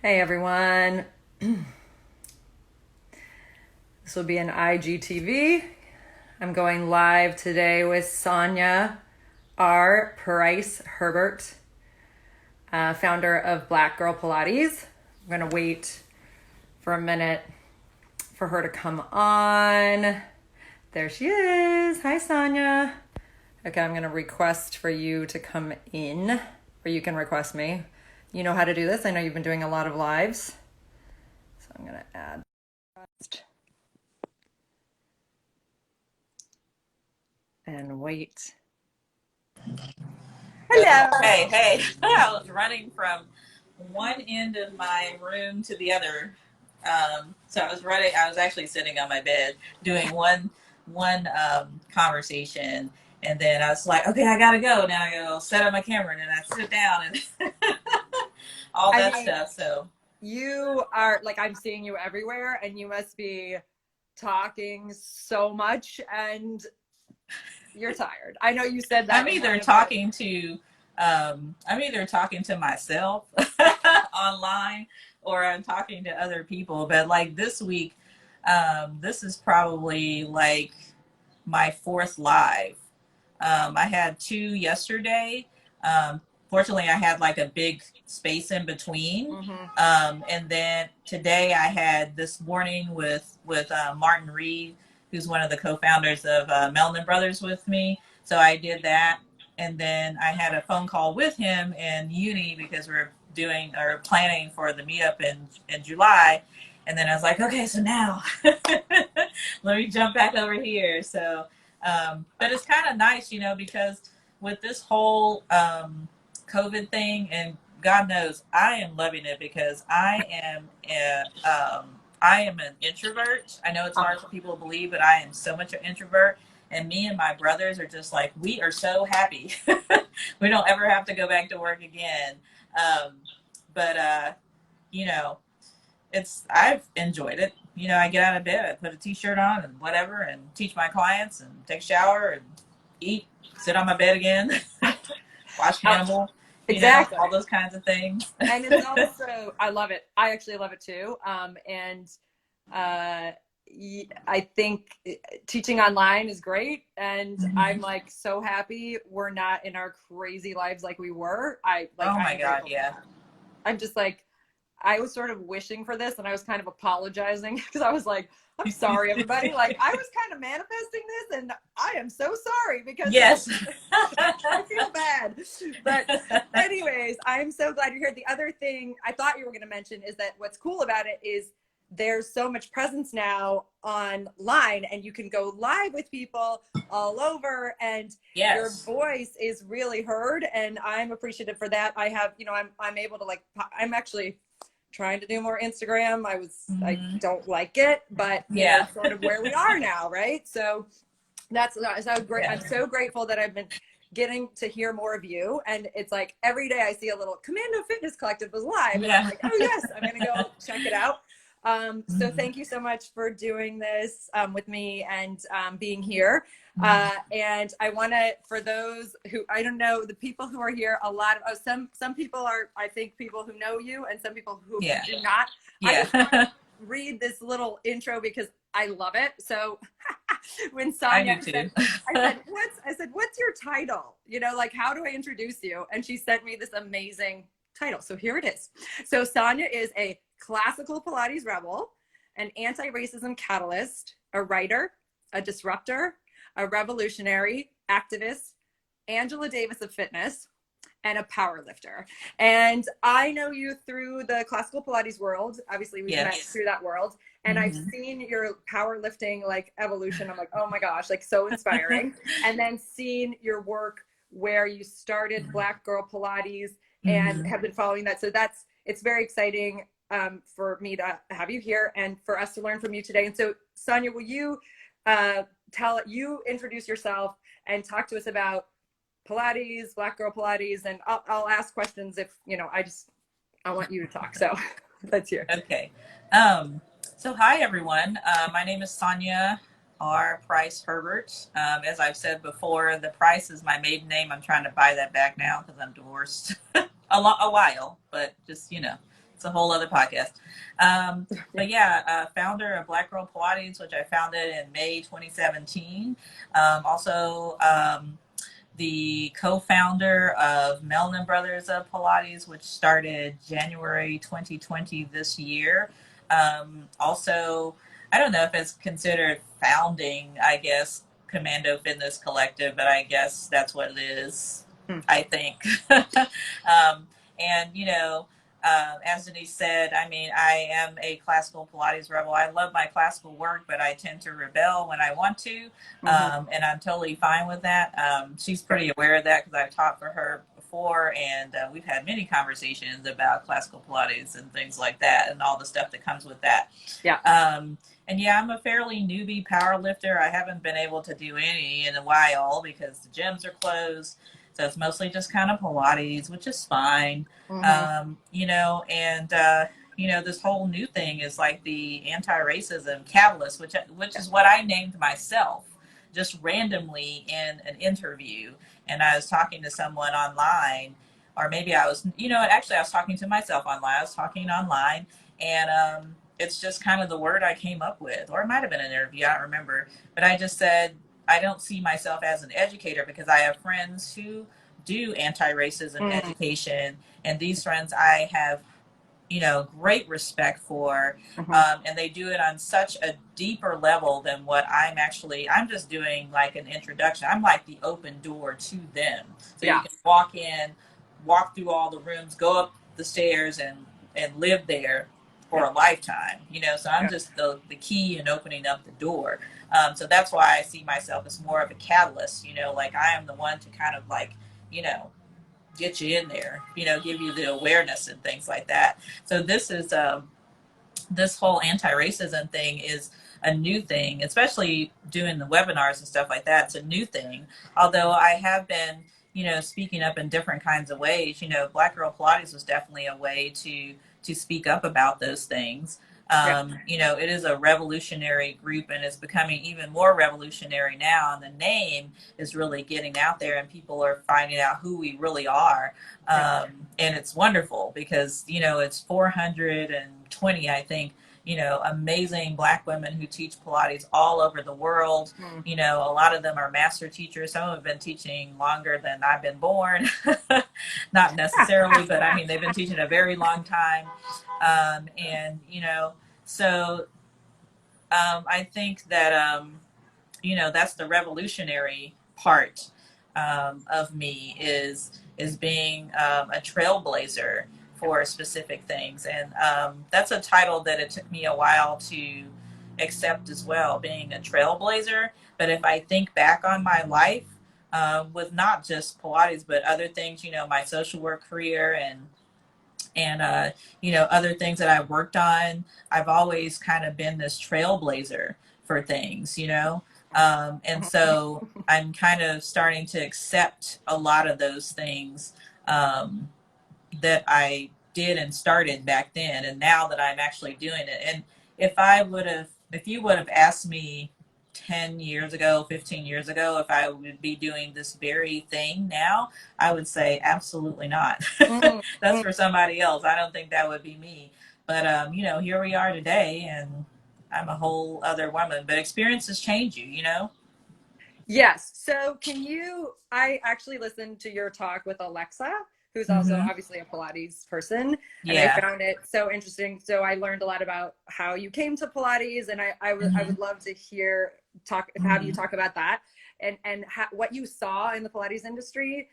Hey everyone. This will be an IGTV. I'm going live today with Sonja R. Herbert, founder of Black Girl Pilates. I'm going to wait for a minute for her to come on. There she is. Hi, Sonja. Okay, I'm going to request for you to come in, or you can request me. You know how to do this. I know you've been doing a lot of lives. So I'm going to add. And wait. Hello. Hey. I was running from one end of my room to the other. So I was actually sitting on my bed doing one conversation. And then I was like, okay, I gotta go. Now I go set up my camera and then I sit down and all that stuff. So you are like, I'm seeing you everywhere and you must be talking so much and you're tired. I know you said that. I'm either talking to myself online or I'm talking to other people. But like this week, this is probably like my fourth live. I had two yesterday. Fortunately, I had like a big space in between. And then today I had this morning with Martin Reed, who's one of the co-founders of Melvin Brothers with me. So I did that. And then I had a phone call with him in uni because we're doing or planning for the meetup in July. And then I was like, okay, so now let me jump back over here. So, but it's kind of nice, because with this whole COVID thing, and God knows I am loving it because I am an introvert. I know it's hard for people to believe, but I am so much an introvert. And me and my brothers are just like, we are so happy. We don't ever have to go back to work again. But I've enjoyed it. I get out of bed, I put a t-shirt on and whatever, and teach my clients and take a shower and eat, sit on my bed again, watch Hannibal. Exactly. All those kinds of things. And it's also, I love it. I actually love it too. I think teaching online is great. And I'm like so happy we're not in our crazy lives like we were. Oh my God, yeah. I'm just like, I was sort of wishing for this and I was kind of apologizing because I was like, I'm sorry, everybody. Like, I was kind of manifesting this and I am so sorry because yes. I feel bad. But anyways, I'm so glad you're here. The other thing I thought you were going to mention is that what's cool about it is there's so much presence now online and you can go live with people all over and your voice is really heard. And I'm appreciative for that. I have, I'm able to I'm actually trying to do more Instagram. I don't like it, but it's sort of where we are now, right? So that's so great. Yeah. I'm so grateful that I've been getting to hear more of you. And it's like every day I see a little Commando Fitness Collective was live. And I'm like, oh yes, I'm going to go check it out. So thank you so much for doing this with me and being here. And I want to, for those who, I don't know, the people who are here, some people are, I think, people who know you and some people who do not. I just want to read this little intro because I love it. So when Sonja said, I said, what's your title? How do I introduce you? And she sent me this amazing title. So here it is. So Sonja is a classical Pilates rebel, an anti-racism catalyst, a writer, a disruptor, a revolutionary, activist, Angela Davis of fitness, and a power lifter. And I know you through the classical Pilates world. Obviously, we met through that world. And I've seen your powerlifting evolution. I'm like, oh my gosh, so inspiring. And then seen your work where you started Black Girl Pilates and have been following that. So it's very exciting for me to have you here and for us to learn from you today. And so, Sonja, will you introduce yourself and talk to us about Pilates, Black Girl Pilates, and I'll ask questions if, I want you to talk. So let's hear. Okay. So hi, everyone. My name is Sonja R. Herbert. As I've said before, the Price is my maiden name. I'm trying to buy that back now because I'm divorced a while, but just, It's a whole other podcast. But yeah, founder of Black Girl Pilates, which I founded in May 2017. Also, the co-founder of Melanin Brothers of Pilates, which started January 2020 this year. Also, I don't know if it's considered founding, I guess, Commando Fitness Collective, but I guess that's what it is, I think. And, you know, as Denise said, I mean, I am a classical Pilates rebel. I love my classical work, but I tend to rebel when I want to. And I'm totally fine with that. She's pretty aware of that because I've taught for her before, and we've had many conversations about classical Pilates and things like that and all the stuff that comes with that. Yeah. And yeah, I'm a fairly newbie power lifter. I haven't been able to do any in a while because the gyms are closed. So it's mostly just kind of Pilates, which is fine. You know, and you know, this whole new thing is like the anti-racism catalyst, which is what I named myself just randomly in an interview. And I was talking to someone online, or maybe I was, you know, actually I was talking to myself online. I was talking online, and it's just kind of the word I came up with, or it might have been an interview, I don't remember. But I just said, I don't see myself as an educator because I have friends who do anti-racism education, and these friends I have, you know, great respect for, and they do it on such a deeper level than what I'm just doing like an introduction. I'm like the open door to them. So you can walk in, walk through all the rooms, go up the stairs and live there for a lifetime, you know, so I'm just the key in opening up the door. So that's why I see myself as more of a catalyst, you know, like I am the one to kind of like, you know, get you in there, you know, give you the awareness and things like that. So this is this whole anti-racism thing is a new thing, especially doing the webinars and stuff like that. It's a new thing. Although I have been, you know, speaking up in different kinds of ways. You know, Black Girl Pilates was definitely a way to speak up about those things. You know, it is a revolutionary group, and it's becoming even more revolutionary now. And the name is really getting out there, and people are finding out who we really are. And it's wonderful because, you know, it's 420, I think, you know, amazing Black women who teach Pilates all over the world. You know, a lot of them are master teachers. Some have been teaching longer than I've been born. Not necessarily, but I mean, they've been teaching a very long time. And, you know, so I think that, you know, that's the revolutionary part of me is being a trailblazer for specific things. And that's a title that it took me a while to accept as well, being a trailblazer. But if I think back on my life with not just Pilates, but other things, you know, my social work career and you know, other things that I've worked on, I've always kind of been this trailblazer for things, you know. And so I'm kind of starting to accept a lot of those things that I did and started back then, and now that I'm actually doing it. And if you would have asked me 10 years ago, 15 years ago, if I would be doing this very thing now, I would say absolutely not. That's for somebody else. I don't think that would be me. But, you know, here we are today, and I'm a whole other woman. But experiences change you, you know? Yes. So I actually listened to your talk with Alexa, who's also obviously a Pilates person. And I found it so interesting. So I learned a lot about how you came to Pilates, and I would love to have you talk about that and what you saw in the Pilates industry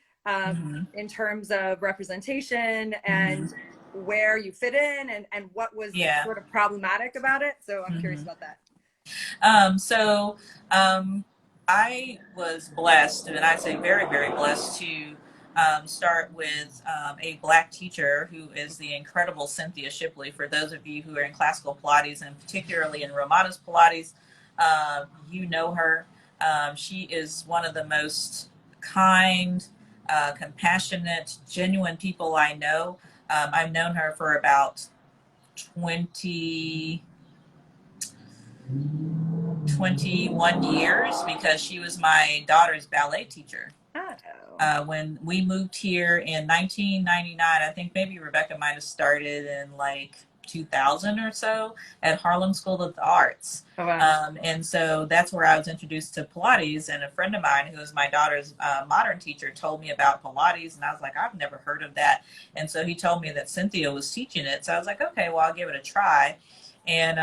in terms of representation and where you fit in and what was sort of problematic about it. So I'm curious about that. So I was blessed, and I say very, very blessed to start with a Black teacher who is the incredible Cynthia Shipley. For those of you who are in classical Pilates, and particularly in Romana's Pilates, you know her. She is one of the most kind, compassionate, genuine people I know. I've known her for about 21 years because she was my daughter's ballet teacher. Oh. When we moved here in 1999, I think maybe Rebecca might have started in like 2000 or so at Harlem School of the Arts. Oh, wow. And so that's where I was introduced to Pilates. And a friend of mine, who is my daughter's modern teacher, told me about Pilates. And I was like, I've never heard of that. And so he told me that Cynthia was teaching it. So I was like, okay, well, I'll give it a try. And,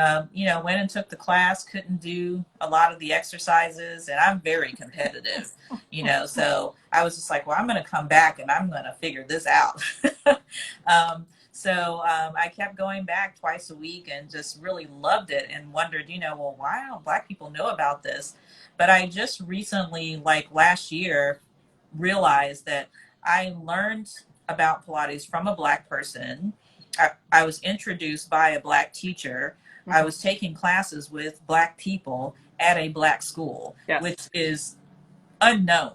went and took the class, couldn't do a lot of the exercises. And I'm very competitive, so I was just like, well, I'm going to come back and I'm going to figure this out. I kept going back twice a week and just really loved it and wondered, well, why don't Black people know about this? But I just recently, like last year, realized that I learned about Pilates from a Black person. I was introduced by a Black teacher. Mm-hmm. I was taking classes with Black people at a Black school, yes. which is unknown,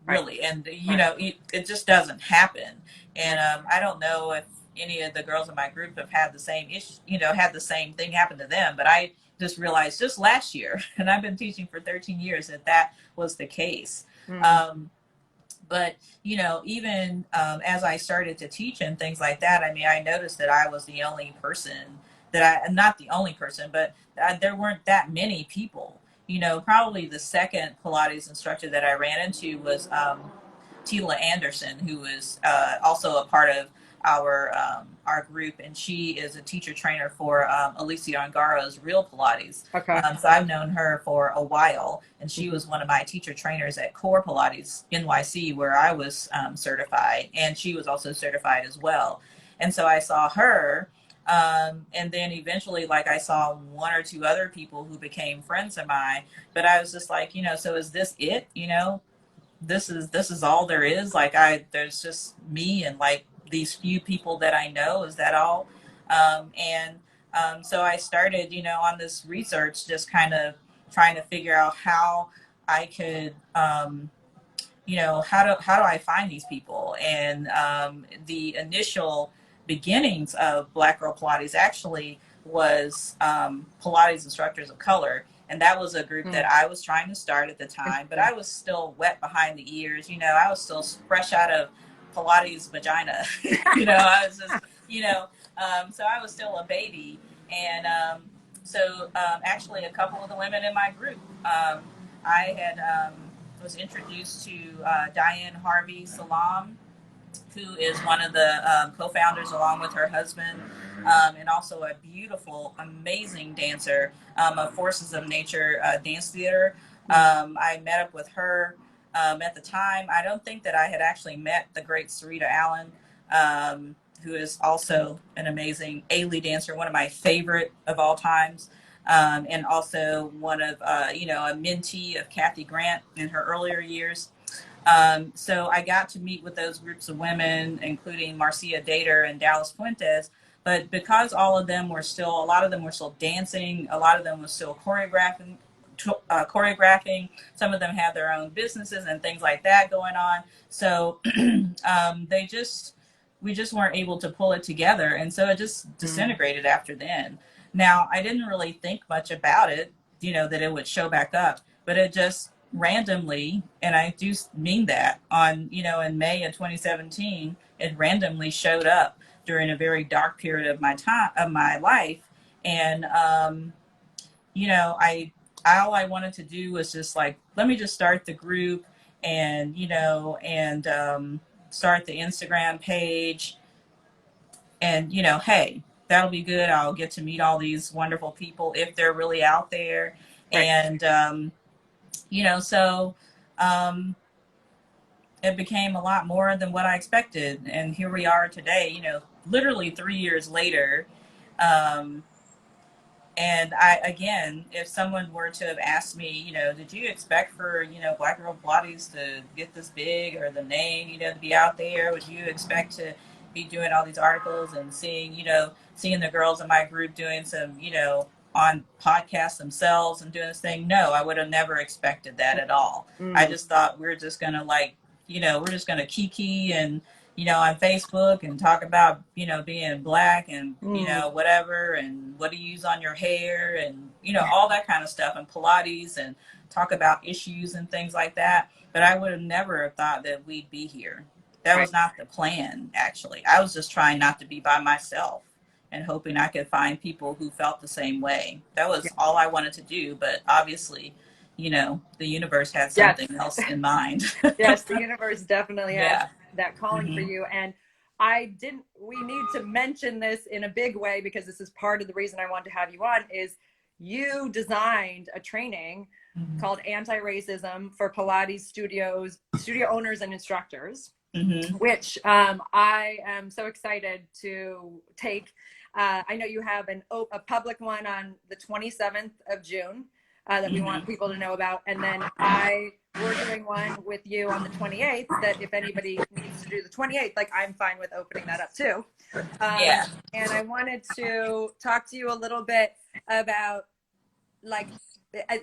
really. Right. And, it just doesn't happen. And I don't know if any of the girls in my group have had the same issue, had the same thing happen to them. But I just realized just last year, and I've been teaching for 13 years, that was the case. Mm-hmm. But, even as I started to teach and things like that, I noticed that I was the only person not the only person, but there weren't that many people. Probably the second Pilates instructor that I ran into was Tila Anderson, who is also a part of our group, and she is a teacher trainer for Alicia Angaro's Real Pilates. Okay. So I've known her for a while, and she was one of my teacher trainers at Core Pilates NYC, where I was certified, and she was also certified as well. And so I saw her. And then eventually, like, I saw one or two other people who became friends of mine, but I was just like, so is this it? This is all there is. Like, there's just me and like these few people that I know. Is that all? So I started, on this research, just kind of trying to figure out how I could, how do I find these people? And the initial beginnings of Black Girl Pilates actually was Pilates Instructors of Color. And that was a group that I was trying to start at the time, but I was still wet behind the ears. I was still fresh out of Pilates vagina. I was just, so I was still a baby. And actually a couple of the women in my group, I had was introduced to Diane Harvey Salam, who is one of the co-founders along with her husband, and also a beautiful, amazing dancer of Forces of Nature Dance Theater. I met up with her at the time. I don't think that I had actually met the great Sarita Allen, who is also an amazing A-Lee dancer, one of my favorite of all times. And also one of, a mentee of Kathy Grant in her earlier years. So I got to meet with those groups of women, including Marcia Dater and Dallas Fuentes. But because a lot of them were still dancing, a lot of them were still choreographing. Some of them had their own businesses and things like that going on. So we just weren't able to pull it together. And so it just disintegrated after then. Now, I didn't really think much about it, that it would show back up, but it just randomly, and I do mean that, in May of 2017, it randomly showed up during a very dark period of my life. And, all I wanted to do was just like, let me just start the group and, start the Instagram page and, hey, that'll be good. I'll get to meet all these wonderful people if they're really out there. Right. And, it became a lot more than what I expected. And here we are today, literally 3 years later. And if someone were to have asked me, did you expect for, Black Girl Pilates to get this big, or the name, to be out there? Would you expect to be doing all these articles and seeing the girls in my group doing some, on podcasts themselves and doing this thing? No, I would have never expected that at all. I just thought we're just going to we're just going to kiki and, on Facebook and talk about, being Black and, whatever, and what do you use on your hair and, you know, all that kind of stuff, and Pilates, and talk about issues and things like that. But I would have never have thought that we'd be here. That Right. was not the plan, actually. I was just trying not to be by myself and hoping I could find people who felt the same way. That Yeah. was all I wanted to do. But obviously, you know, the universe had Yes. something else in mind. Yes, the universe definitely had Yeah. that calling for Mm-hmm. you. And we need to mention this in a big way because this is part of the reason I wanted to have you on is you designed a training Mm-hmm. called Anti-Racism for Pilates studio owners and instructors, Mm-hmm. which I am so excited to take. I know you have a public one on the 27th of June that we want people to know about. And then we're doing one with you on the 28th that if anybody needs to do the 28th, like I'm fine with opening that up too. Yeah. And I wanted to talk to you a little bit about like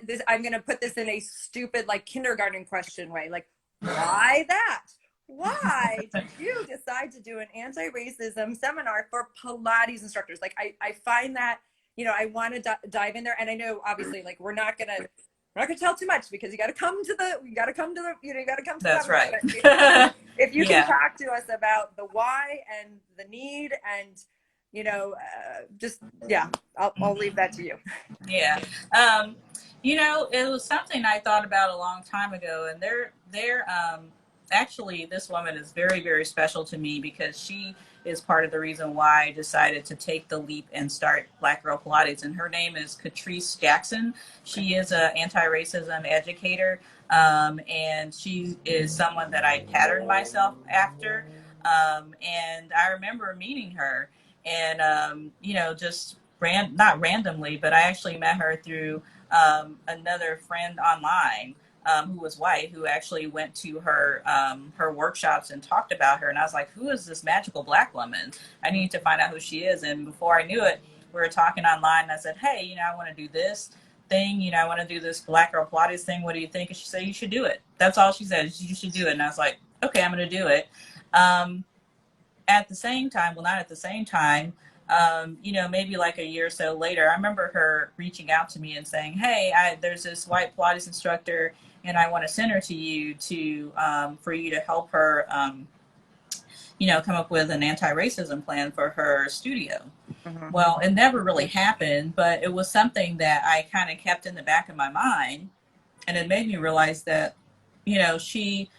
this. I'm going to put this in a stupid like kindergarten question way. Like, why that? Why did you decide to do an anti-racism seminar for Pilates instructors? Like, I find that, you know, I want to dive in there. And I know obviously like we're not gonna tell too much because you got to come to the you got to come to the That's seminar. right. But if you can Yeah. talk to us about the why and the need and, you know, just, yeah, I'll leave that to you. Yeah. You know, it was something I thought about a long time ago, and actually, this woman is very, very special to me because she is part of the reason why I decided to take the leap and start Black Girl Pilates. And her name is Catrice Jackson. She is an anti-racism educator, and she is someone that I patterned myself after. And I remember meeting her, and you know, just not randomly, but I actually met her through another friend online who was white, who actually went to her workshops and talked about her. And I was like, who is this magical Black woman? I need to find out who she is. And before I knew it, we were talking online. And I said, hey, you know, I want to do this thing. You know, I want to do this Black Girl Pilates thing. What do you think? And she said, you should do it. That's all she said. You should do it. And I was like, okay, I'm going to do it. At the same time, well, not at the same time, you know, maybe like a year or so later, I remember her reaching out to me and saying, hey, there's this white Pilates instructor and I want to send her to you for you to help her, you know, come up with an anti-racism plan for her studio. Mm-hmm. Well, it never really happened, but it was something that I kind of kept in the back of my mind. And it made me realize that, you know, she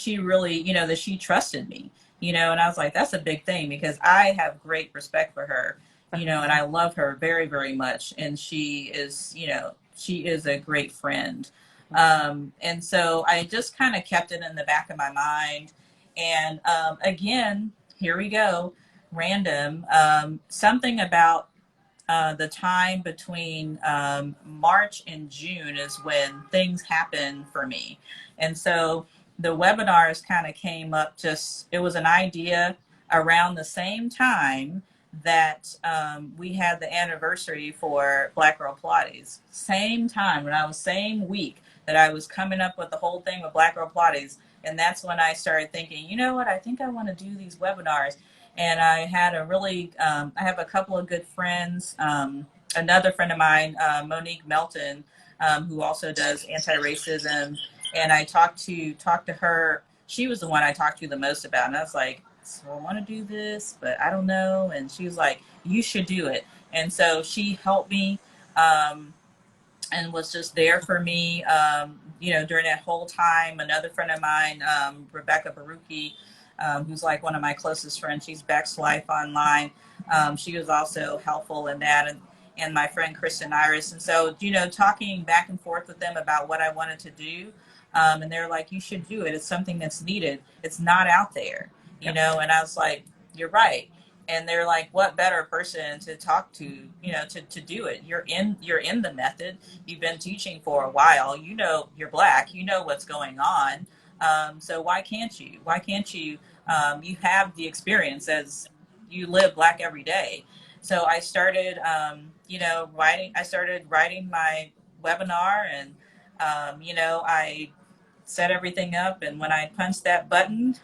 really, you know, that she trusted me, you know, and I was like, that's a big thing because I have great respect for her, you know, and I love her very, very much. And she is, you know, she is a great friend. And so I just kind of kept it in the back of my mind. And again, here we go, random, something about the time between March and June is when things happen for me. And so the webinars kind of came up it was an idea around the same time that we had the anniversary for Black Girl Pilates. Same time, same week that I was coming up with the whole thing with Black Girl Pilates. And that's when I started thinking, you know what, I think I want to do these webinars. And I had I have a couple of good friends. Another friend of mine, Monique Melton, who also does anti-racism. And I talked to her. She was the one I talked to the most about. And I was like, so I want to do this, but I don't know. And she was like, you should do it. And so she helped me. And was just there for me, you know, during that whole time. Another friend of mine, Rebecca Baruchi, who's like one of my closest friends, she's Beck's Life online. She was also helpful in that, and my friend Kristen Iris. And so, you know, talking back and forth with them about what I wanted to do, and they're like, you should do it. It's something that's needed. It's not out there, you know. And I was like, you're right. And they're like, what better person to talk to, you know, to do it? You're in the method. You've been teaching for a while. You know, you're Black. You know what's going on. So why can't you? Why can't you? You have the experience as you live Black every day. So I started, you know, writing. I started writing my webinar, and you know, I set everything up. And when I punched that button,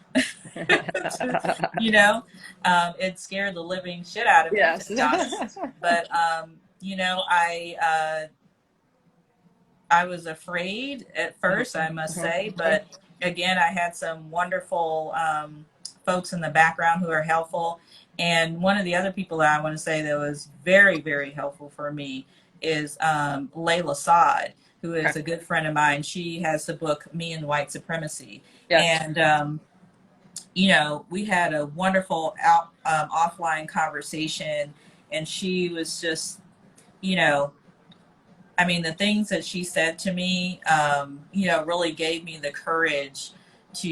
you know, it scared the living shit out of me, to Yes. be honest. But you know, I was afraid at first, I must say, but again, I had some wonderful folks in the background who are helpful. And one of the other people that I want to say that was very, very helpful for me is Layla Saad, who is a good friend of mine. She has the book Me and White Supremacy. Yes. And you know, we had a wonderful offline conversation, and she was just, you know, I mean, the things that she said to me, you know, really gave me the courage to,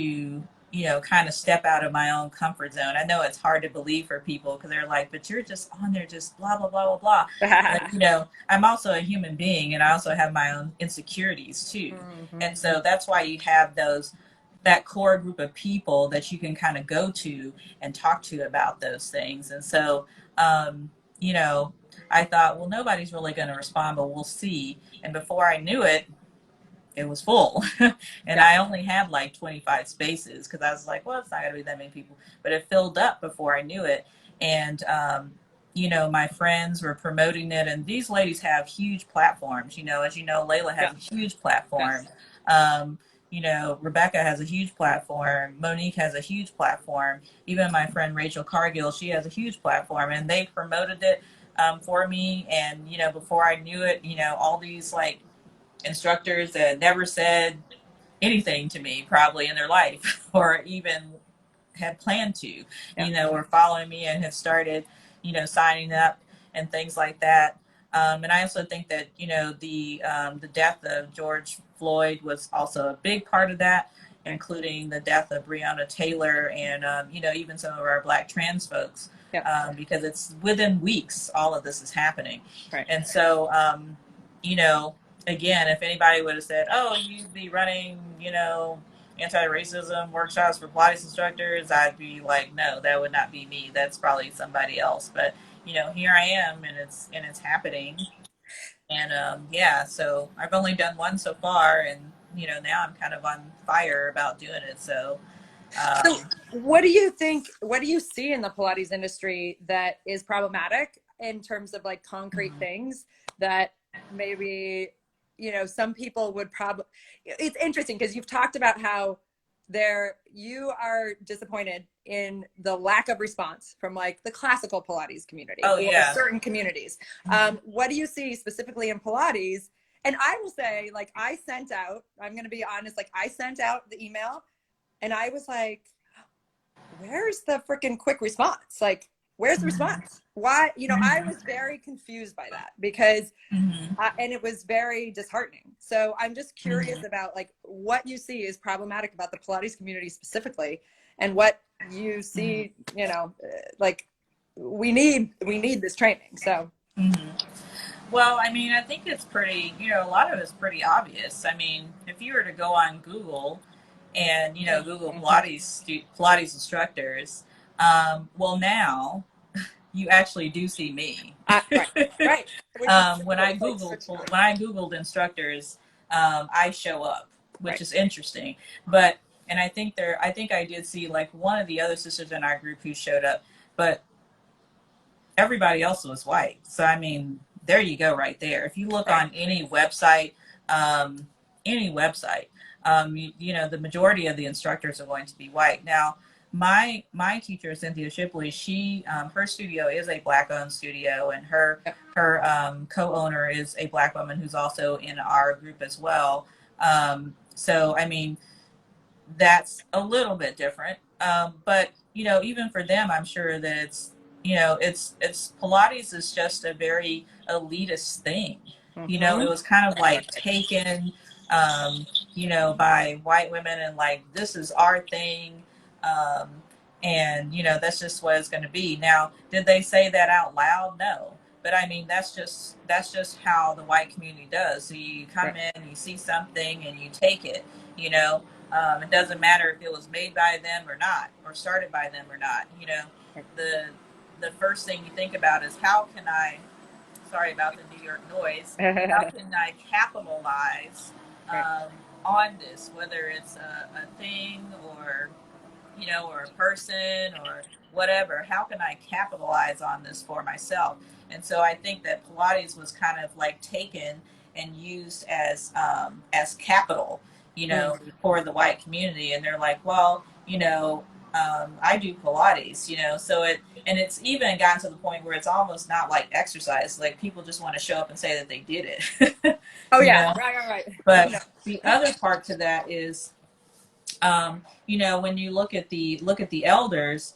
you know, kind of step out of my own comfort zone. I know it's hard to believe for people because they're like, but you're just on there, just blah, blah, blah, blah, blah. But, you know, I'm also a human being and I also have my own insecurities too. And so that's why you have that core group of people that you can kind of go to and talk to about those things. And so, you know, I thought, well, nobody's really going to respond, but we'll see. And before I knew it, it was full. And I only had like 25 spaces because I was like, well, it's not going to be that many people. But it filled up before I knew it. And, you know, my friends were promoting it. And these ladies have huge platforms. You know, as you know, Layla has a huge platform. You know, Rebecca has a huge platform. Monique has a huge platform. Even my friend Rachel Cargill, she has a huge platform. And they promoted it for me. And, you know, before I knew it, you know, all these like instructors that never said anything to me probably in their life or even had planned to, you know, were following me and have started, you know, signing up and things like that. And I also think that, you know, the death of George Floyd was also a big part of that, including the death of Breonna Taylor and, you know, even some of our Black trans folks, because it's within weeks, all of this is happening. And so, you know, again, if anybody would have said, oh, you'd be running, you know, anti-racism workshops for Pilates instructors, I'd be like, no, that would not be me. That's probably somebody else. But, you know, here I am and it's happening. And yeah, so I've only done one so far and, you know, now I'm kind of on fire about doing it. So, So what do you think, what do you see in the Pilates industry that is problematic in terms of like concrete things that maybe, you know, some people would probably, it's interesting because you've talked about how you are disappointed in the lack of response from like the classical Pilates community or certain communities. What do you see specifically in Pilates? And I will say, like, I'm going to be honest, like I sent out the email and I was like, where's the freaking quick response? Like, where's the response? Why? You know, I was very confused by that because, and it was very disheartening. So I'm just curious about like what you see is problematic about the Pilates community specifically and what you see, you know, like we need this training. So. Well, I mean, I think it's pretty, you know, a lot of it's pretty obvious. I mean, if you were to go on Google and, you know, Google Pilates instructors, well, now you actually do see me. Right. When I Googled instructors, I show up, which is interesting. But, and I think I did see like one of the other sisters in our group who showed up, but everybody else was white. So, I mean, there you go right there. If you look on any website, you know, the majority of the instructors are going to be white. Now, my teacher, Cynthia Shipley, she her studio is a Black owned studio, and her co-owner is a Black woman who's also in our group as well. So I mean, that's a little bit different. But you know, even for them, I'm sure that it's, you know, it's Pilates is just a very elitist thing. You know, it was kind of like taken, you know, by white women and like, this is our thing. Um, and, you know, that's just what it's going to be. Now, did they say that out loud? No. But I mean, that's just how the white community does. So you come in, you see something and you take it, you know. It doesn't matter if it was made by them or not, or started by them or not. You know, the first thing you think about is how can I, sorry about the New York noise, how can I capitalize on this, whether it's a thing or, you know, or a person or whatever, how can I capitalize on this for myself? And so I think that Pilates was kind of like taken and used as capital, you know, for the white community. And they're like, well, you know, I do Pilates, you know, so it's even gotten to the point where it's almost not like exercise. Like people just want to show up and say that they did it, Oh you yeah, know. right. But No. the other part to that is, you know, when you look at the elders,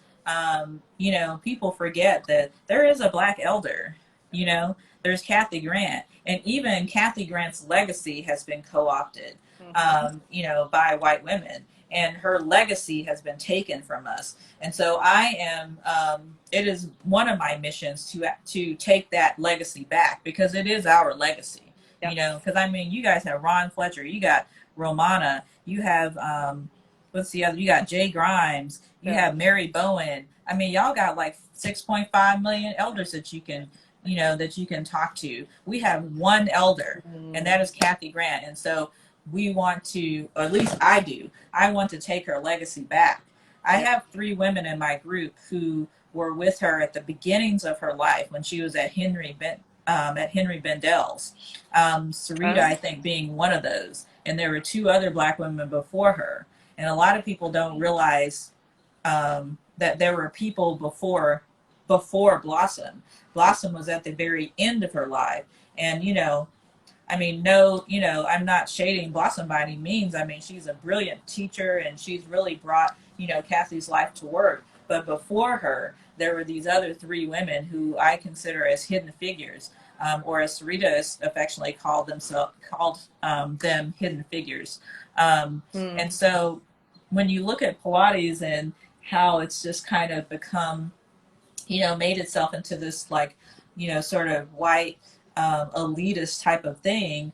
you know, people forget that there is a black elder. You know, there's Kathy Grant, and even Kathy Grant's legacy has been co-opted, you know, by white women, and her legacy has been taken from us. And so I am. It is one of my missions to take that legacy back, because it is our legacy. Yep. You know, because I mean, you guys have Ron Fletcher, you got Romana, you have what's the other? You got Jay Grimes, you have Mary Bowen. I mean, y'all got like 6.5 million elders that you can, you know, that you can talk to. We have one elder, and that is Kathy Grant. And so we want to, or at least I do, I want to take her legacy back. I have 3 women in my group who were with her at the beginnings of her life when she was at Henry Bendel's. Sarita, I think, being one of those. And there were 2 other black women before her. And a lot of people don't realize that there were people before Blossom. Blossom was at the very end of her life. And, you know, I mean, no, you know, I'm not shading Blossom by any means. I mean, she's a brilliant teacher, and she's really brought, you know, Kathy's life to work. But before her, there were these other 3 women who I consider as hidden figures, or as Sarita affectionately called them hidden figures. And so when you look at Pilates and how it's just kind of become, you know, made itself into this, like, you know, sort of white elitist type of thing,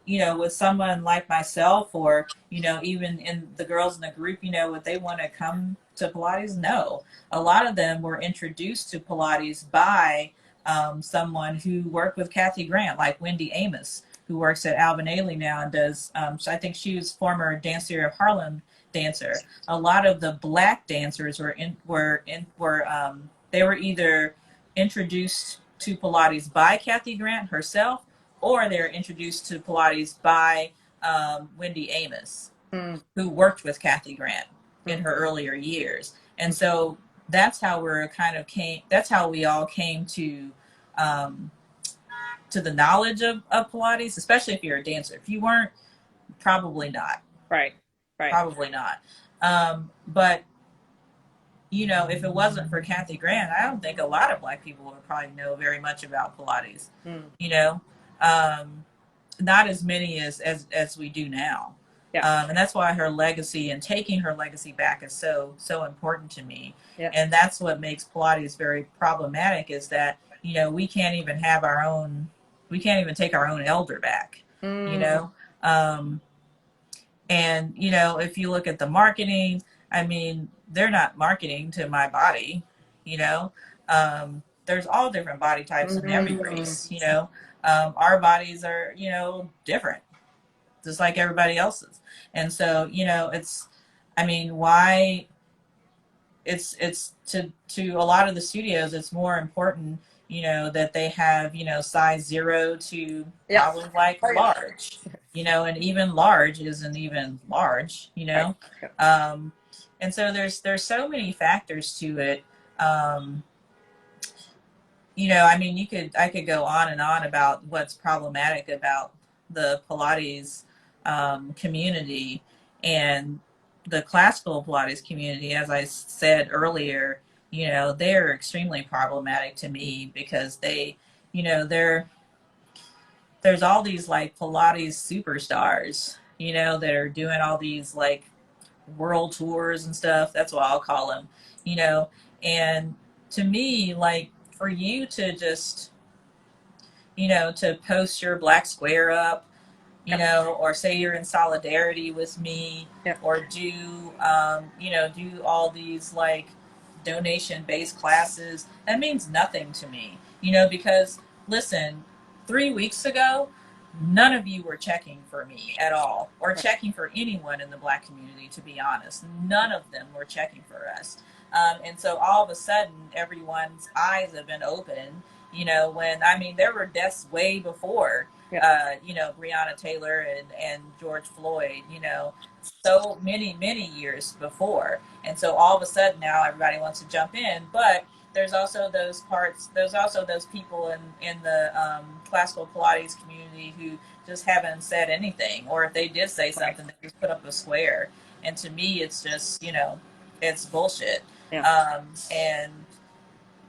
you know, with someone like myself, or, you know, even in the girls in the group, you know, would they want to come to Pilates? No. A lot of them were introduced to Pilates by someone who worked with Kathy Grant, like Wendy Amos, who works at Alvin Ailey now and does, so I think she was former Dancer of Harlem dancer. A lot of the black dancers they were either introduced to Pilates by Kathy Grant herself, or they were introduced to Pilates by Wendy Amos, who worked with Kathy Grant in her earlier years. And so that's how that's how we all came to the knowledge of Pilates, especially if you're a dancer. If you weren't, probably not. Right. Probably not. But, you know, if it wasn't for Kathy Grant, I don't think a lot of black people would probably know very much about Pilates. You know, not as many as we do now. And that's why her legacy and taking her legacy back is so important to me. And that's what makes Pilates very problematic, is that, you know, we can't even take our own elder back, you know. And, you know, if you look at the marketing, I mean, they're not marketing to MyBOD, you know. There's all different body types in every race, you know. Our bodies are, you know, different, just like everybody else's. And so, you know, why it's to a lot of the studios, it's more important, you know, that they have, you know, size 0 to probably like large, you know, and even large isn't even large, you know. And so there's so many factors to it. You know, I mean, I could go on and on about what's problematic about the Pilates community and the classical Pilates community. As I said earlier, you know, they're extremely problematic to me, because they, you know, there's all these like Pilates superstars, you know, that are doing all these like world tours and stuff. That's what I'll call them, you know. And to me, like, for you to just, you know, to post your black square up, you know, or say you're in solidarity with me, or do, you know, do all these like donation-based classes, that means nothing to me, you know, because listen, 3 weeks ago, none of you were checking for me at all, or checking for anyone in the black community, to be honest. None of them were checking for us. And so all of a sudden, everyone's eyes have been opened, you know, when, I mean, there were deaths way before, you know, Breonna Taylor and George Floyd, you know, so many years before. And so all of a sudden now everybody wants to jump in. But there's also those parts, there's also those people in the classical Pilates community who just haven't said anything. Or if they did say something, they just put up a square. And to me, it's just, you know, it's bullshit. And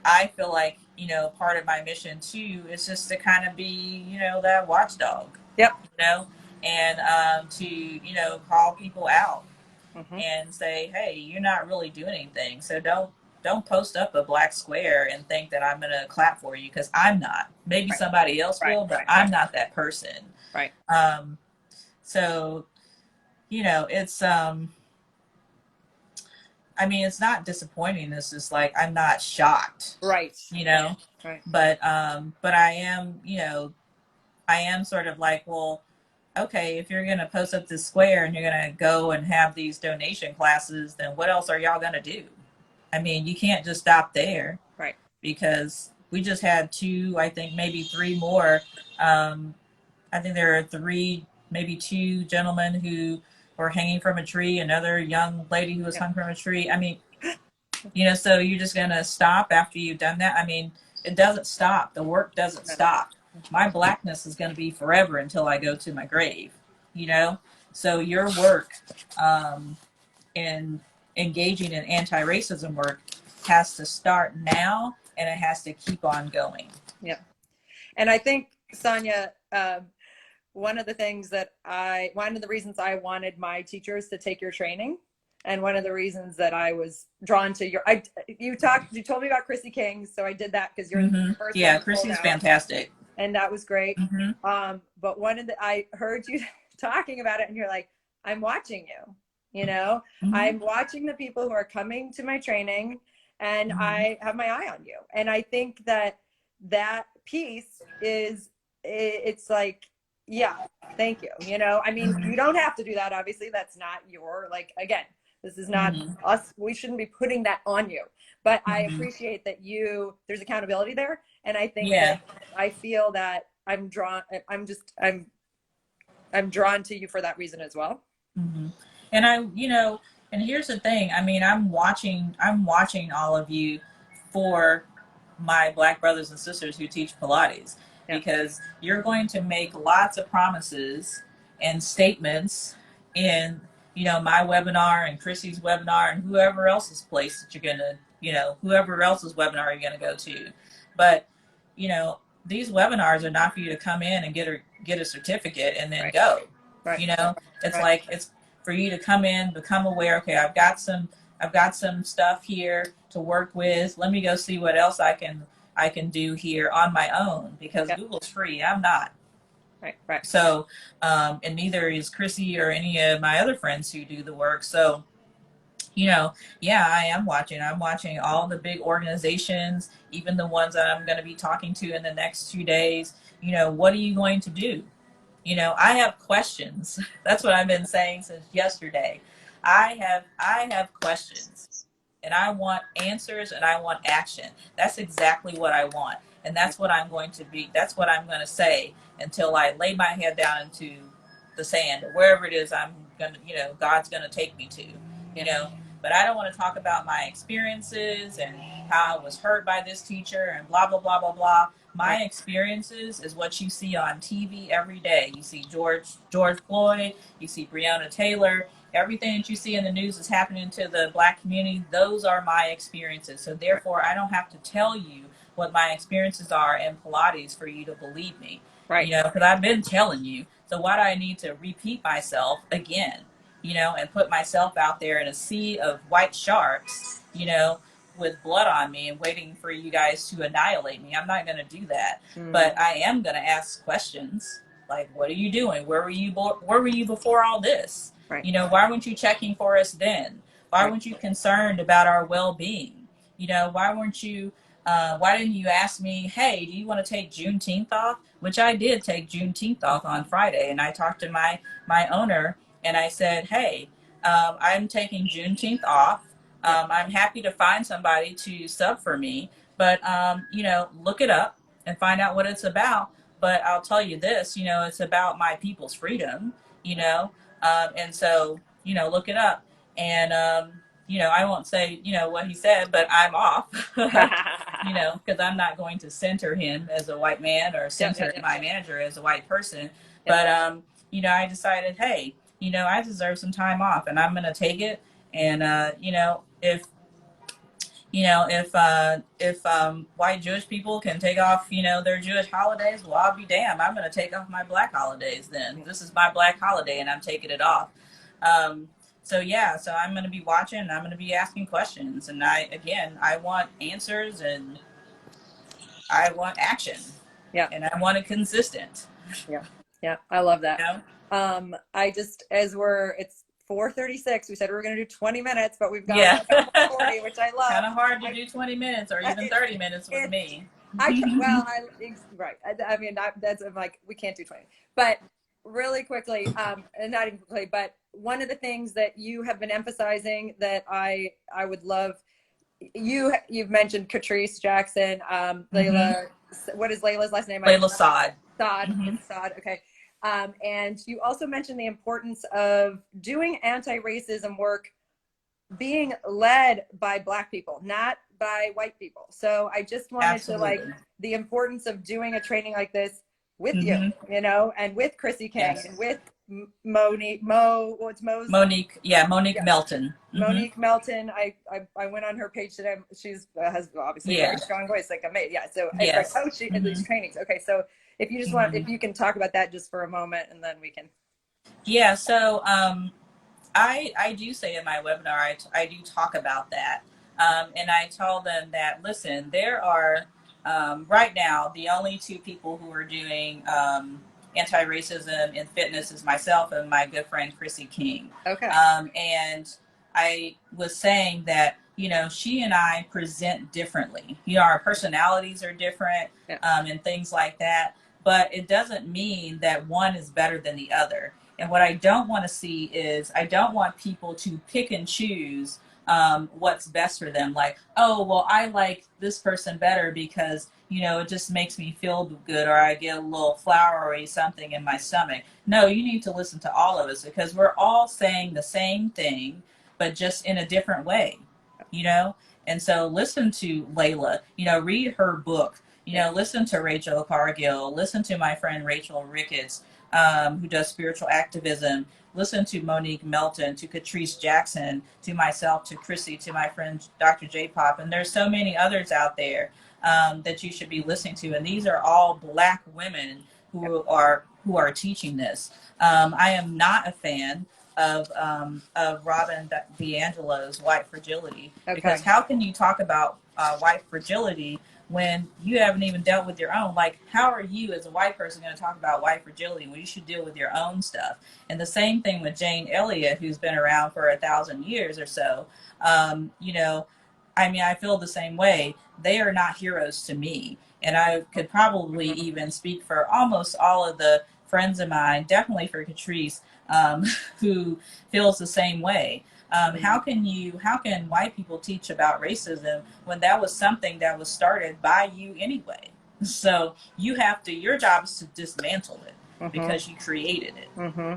I feel like, you know, part of my mission too is just to kind of be, you know, that watchdog. Yep. You know, and to, you know, call people out and say, hey, you're not really doing anything. So don't post up a black square and think that I'm gonna clap for you, because I'm not. Maybe somebody else will, but I'm not that person. Right. So, you know, it's I mean, it's not disappointing. It's just like I'm not shocked. Right. You know? Right. But I am, you know, I am sort of like, well, okay, if you're gonna post up this square and you're gonna go and have these donation classes, then what else are y'all gonna do? I mean, you can't just stop there. Right. Because we just had two, I think maybe three more. I think there are three, maybe two gentlemen who were hanging from a tree, another young lady who was hung from a tree. I mean, you know, so you're just going to stop after you've done that? I mean, it doesn't stop. The work doesn't stop. My blackness is going to be forever until I go to my grave, you know? So your work in engaging in anti-racism work has to start now, and it has to keep on going. Yeah. And I think, Sonja, one of the reasons I wanted my teachers to take your training, and one of the reasons that I was drawn to you told me about Chrissy King, so I did that because you're the first one. Yeah, Chrissy's fantastic. And that was great. But I heard you talking about it, and you're like, I'm watching you, you know, I'm watching the people who are coming to my training, and I have my eye on you. And I think that piece it's like, yeah, thank you. You know, I mean, you don't have to do that. Obviously, that's not your, like, again, this is not us. We shouldn't be putting that on you. But I appreciate that there's accountability there. And I think that I feel that I'm drawn to you for that reason as well. And you know, and here's the thing. I mean, I'm watching all of you for my Black brothers and sisters who teach Pilates, because you're going to make lots of promises and statements in, you know, my webinar and Chrissy's webinar and whoever else's place that you're going to, you know, whoever else's webinar you're going to go to. But, you know, these webinars are not for you to come in and get a certificate and then go. You know, it's like, it's for you to come in, become aware. Okay, I've got some stuff here to work with. Let me go see what else I can do here on my own, because Google's free. I'm not. Right. So, and neither is Chrissy or any of my other friends who do the work. So, you know, yeah, I am watching. I'm watching all the big organizations, even the ones that I'm going to be talking to in the next 2 days. You know, what are you going to do? You know, I have questions. That's what I've been saying since yesterday. I have questions, and I want answers, and I want action. That's exactly what I want. And that's what I'm going to say until I lay my head down into the sand, or wherever it is I'm going to, you know, God's going to take me to, you know. But I don't want to talk about my experiences and how I was hurt by this teacher and blah, blah, blah, blah, blah. My experiences is what you see on TV every day. You see George Floyd, you see Breonna Taylor, everything that you see in the news is happening to the Black community. Those are my experiences. So therefore, I don't have to tell you what my experiences are in Pilates for you to believe me. You know, because I've been telling you. So why do I need to repeat myself again? You know, and put myself out there in a sea of white sharks, you know, with blood on me and waiting for you guys to annihilate me. I'm not going to do that. But I am going to ask questions like, what are you doing? Where were you before all this? You know, why weren't you checking for us then? Why weren't you concerned about our well-being? You know, why didn't you ask me, hey, do you want to take Juneteenth off? Which I did take Juneteenth off on Friday. And I talked to my owner, and I said, hey, I'm taking Juneteenth off. I'm happy to find somebody to sub for me, but, you know, look it up and find out what it's about. but I'll tell you this, it's about my people's freedom, and so, look it up. And, I won't say, what he said, but I'm off, because I'm not going to center him as a white man or center my manager as a white person. But, I decided, hey, I deserve some time off and I'm going to take it. And, if white Jewish people can take off, their Jewish holidays, well, I'll be damned. I'm going to take off my black holidays then. This is my black holiday and I'm taking it off. So I'm going to be watching and I'm going to be asking questions. And I want answers and I want action. Yeah. And I want it consistent. Yeah. Yeah. I love that. It's 4:36. We said we were going to do 20 minutes, but we've got 40, which I love. Kind of hard to do 20 minutes or even 30 minutes with me. Right. I mean, I'm like, we can't do 20. But really quickly, not even quickly, but one of the things that you have been emphasizing that I would love, you've mentioned Catrice Jackson, Layla. What is Layla's last name? Layla Saad. Saad. Okay. And you also mentioned the importance of doing anti-racism work being led by Black people, not by white people. So I just wanted to the importance of doing a training like this with you, and with Chrissy King and with Monique Melton. Monique Melton. I went on her page today. She's has obviously a very strong voice, like amazing. Yeah. So it's like, she at these trainings. Okay. So if you just want, if you can talk about that just for a moment, and then we can. Yeah. So I do say in my webinar, I do talk about that. And I tell them that, listen, there are right now, the only two people who are doing anti-racism in fitness is myself and my good friend, Chrissy King. Okay. And I was saying that, she and I present differently. Our personalities are different and things like that. But it doesn't mean that one is better than the other. And what I don't want to see is I don't want people to pick and choose what's best for them. Like, oh, well, I like this person better because, it just makes me feel good, or I get a little flowery something in my stomach. No, you need to listen to all of us because we're all saying the same thing, but just in a different way, And so listen to Layla, read her book, listen to Rachel Cargill, listen to my friend Rachel Ricketts, who does spiritual activism. Listen to Monique Melton, to Catrice Jackson, to myself, to Chrissy, to my friend Dr. J Pop, and there's so many others out there that you should be listening to. And these are all Black women who are teaching this. I am not a fan of Robin DiAngelo's white fragility, because how can you talk about white fragility when you haven't even dealt with your own? Like, how are you as a white person going to talk about white fragility when you should deal with your own stuff? And the same thing with Jane Elliott, who's been around for 1,000 years or so. I feel the same way. They are not heroes to me. And I could probably even speak for almost all of the friends of mine, definitely for Catrice, who feels the same way. How can white people teach about racism when that was something that was started by you anyway? So your job is to dismantle it because you created it,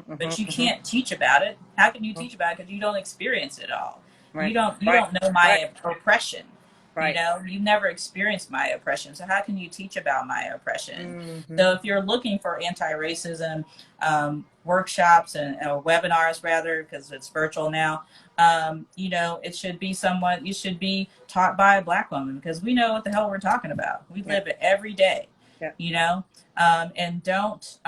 but you can't teach about it. How can you teach about it? Because you don't experience it all. Right. You don't know my oppression. Right. You've never experienced my oppression. So how can you teach about my oppression? So if you're looking for anti-racism workshops and webinars, rather, because it's virtual now, it should be you should be taught by a Black woman, because we know what the hell we're talking about. We live it every day, and don't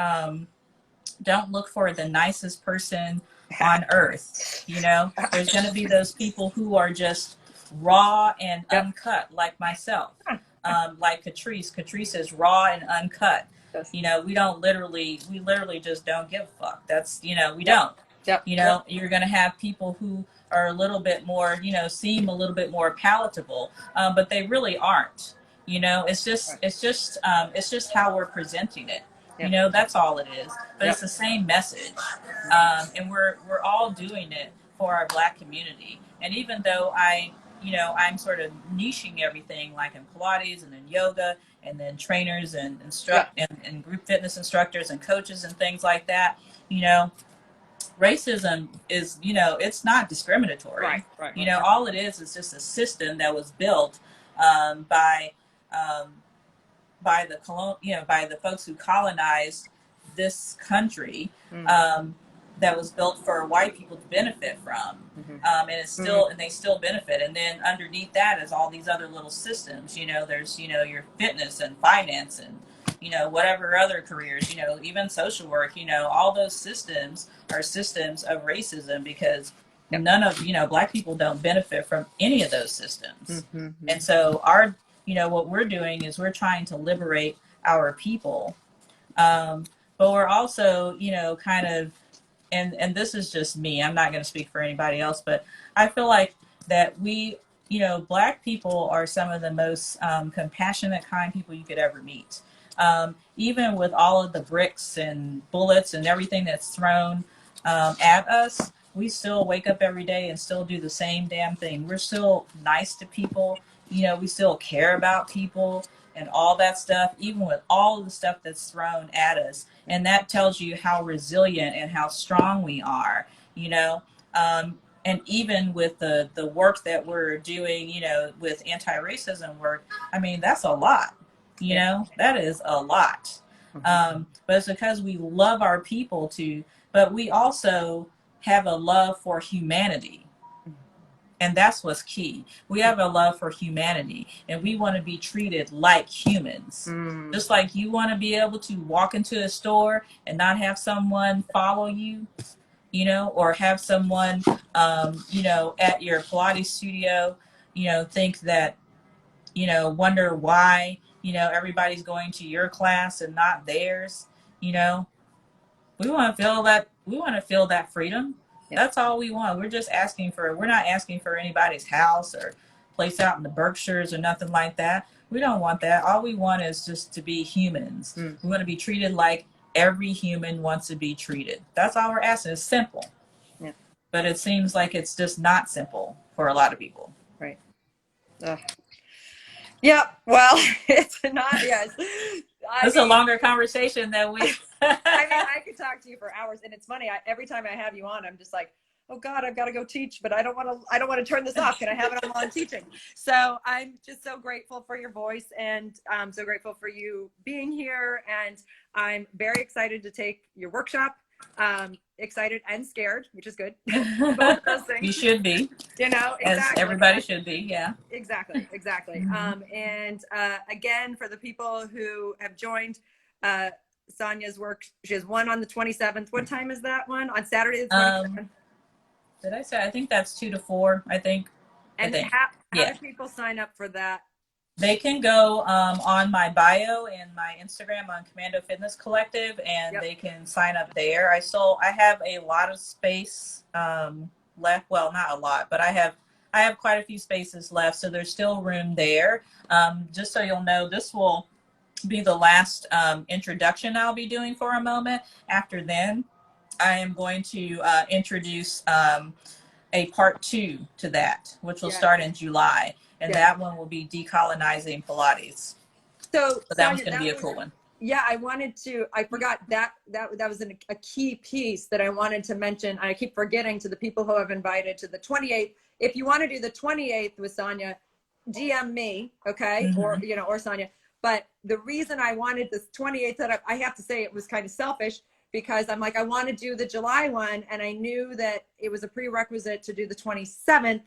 look for the nicest person on earth. There's going to be those people who are just raw and uncut, like myself, like Catrice. Catrice is raw and uncut. We literally just don't give a fuck. That's, we don't. You're going to have people who are a little bit more, seem a little bit more palatable, but they really aren't. It's just how we're presenting it. That's all it is. But it's the same message, and we're all doing it for our Black community. And even though I I'm sort of niching everything, like in Pilates and in yoga, and then trainers and Yeah. and group fitness instructors and coaches and things like that. You know, racism is, it's not discriminatory. Right. All it is just a system that was built by um, by the folks who colonized this country, that was built for white people to benefit from. And it's still, and they still benefit. And then underneath that is all these other little systems. There's, your fitness and finance and, whatever other careers, even social work, all those systems are systems of racism, because none of, Black people don't benefit from any of those systems. And so what we're doing is we're trying to liberate our people. But we're also, kind of, and this is just me, I'm not going to speak for anybody else, but I feel like that we, Black people are some of the most compassionate, kind people you could ever meet. Even with all of the bricks and bullets and everything that's thrown at us, we still wake up every day and still do the same damn thing. We're still nice to people. We still care about people and all that stuff, even with all of the stuff that's thrown at us. And that tells you how resilient and how strong we are, and even with the work that we're doing, with anti-racism work, I mean, that's a lot, that is a lot. But it's because we love our people too, but we also have a love for humanity. And that's what's key. We have a love for humanity, and we want to be treated like humans. Just like you want to be able to walk into a store and not have someone follow you, or have someone, at your Pilates studio, think that, wonder why, everybody's going to your class and not theirs. We want to feel that. We want to feel that freedom. That's all we want. We're not asking for anybody's house or place out in the Berkshires or nothing like that. We don't want that. All we want is just to be humans. We want to be treated like every human wants to be treated. That's all we're asking. It's simple. But it seems like it's just not simple for a lot of people. Right. Yeah, well, it's not, yes. It's a longer conversation than we... I mean, I could talk to you for hours, and it's funny, every time I have you on, I'm just like, oh God, I've got to go teach, but I don't want to turn this off. Can I have it on while I'm teaching? So I'm just so grateful for your voice, and I'm so grateful for you being here, and I'm very excited to take your workshop. Excited and scared, which is good. Both of those things. You should be. Exactly. As everybody should be, yeah. Exactly. And again, for the people who have joined Sonja's work, she has one on the 27th. What time is that one? On Saturday the 27th? Did I say? I think that's 2 to 4, I think. And how do people sign up for that? They can go on my bio and my Instagram on Commando Fitness Collective, and they can sign up there. I have a lot of space left. Well, not a lot, but I have quite a few spaces left, so there's still room there. Just so you'll know, this will be the last introduction I'll be doing for a moment. After then, I am going to introduce a part 2 to that, which will start in July. And that one will be decolonizing Pilates. So that one's going to be a cool one. Yeah, I forgot that was a key piece that I wanted to mention. I keep forgetting to the people who have invited to the 28th. If you want to do the 28th with Sonja, DM me, okay? Or Sonja. But the reason I wanted this 28th set up, I have to say it was kind of selfish, because I'm like, I want to do the July one, and I knew that it was a prerequisite to do the 27th.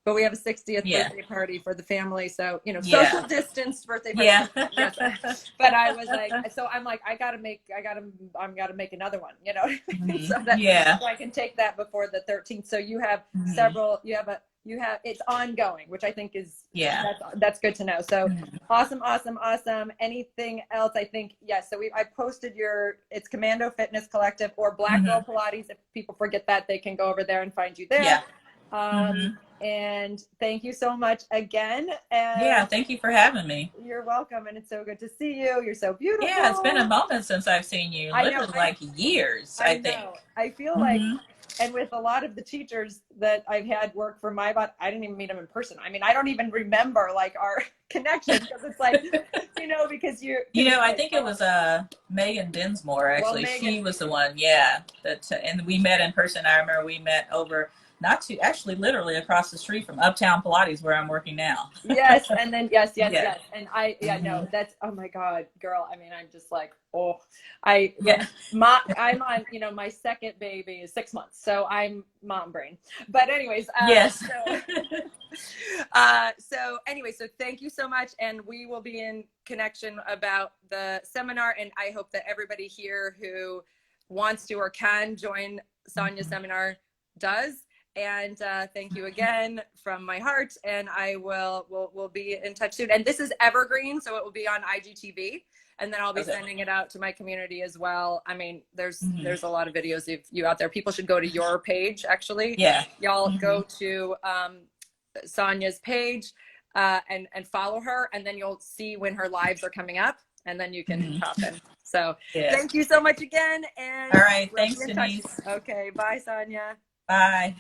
But we have a 60th birthday party for the family. So, social distance birthday party. Yeah. But I was like, so I'm like, I gotta make another one, so I can take that before the 13th. So you have several, it's ongoing, which I think is, that's good to know. So awesome. Anything else? I think, so I posted it's Commando Fitness Collective or Black Girl Pilates. If people forget that, they can go over there and find you there. And thank you so much again. And thank you for having me. You're welcome. And it's so good to see you. You're so beautiful. Yeah, it's been a moment since I've seen you. Literally like years, I think. I feel like, And with a lot of the teachers that I've had work for MyBOD, I didn't even meet them in person. I mean, I don't even remember like our connection because it's like, because I think it was Megan Dinsmore, actually. Well, she was the one, yeah. And we met in person. I remember we met over, not too, actually literally across the street from Uptown Pilates where I'm working now. Yes. And then, yes. Yeah. And no, that's, oh my God, girl. I mean, I'm just like, Yeah. I'm on, my second baby is 6 months. So I'm mom brain. But anyways, Yes. So thank you so much. And we will be in connection about the seminar. And I hope that everybody here who wants to or can join Sonja's seminar does. And thank you again from my heart. And I we'll be in touch soon. And this is evergreen, so it will be on IGTV. And then I'll be sending it out to my community as well. I mean, there's a lot of videos of you out there. People should go to your page, actually. Yeah. Y'all go to Sonja's page and follow her, and then you'll see when her lives are coming up, and then you can pop in. So thank you so much again. And all right, thanks, Denise. Okay, bye, Sonja. Bye.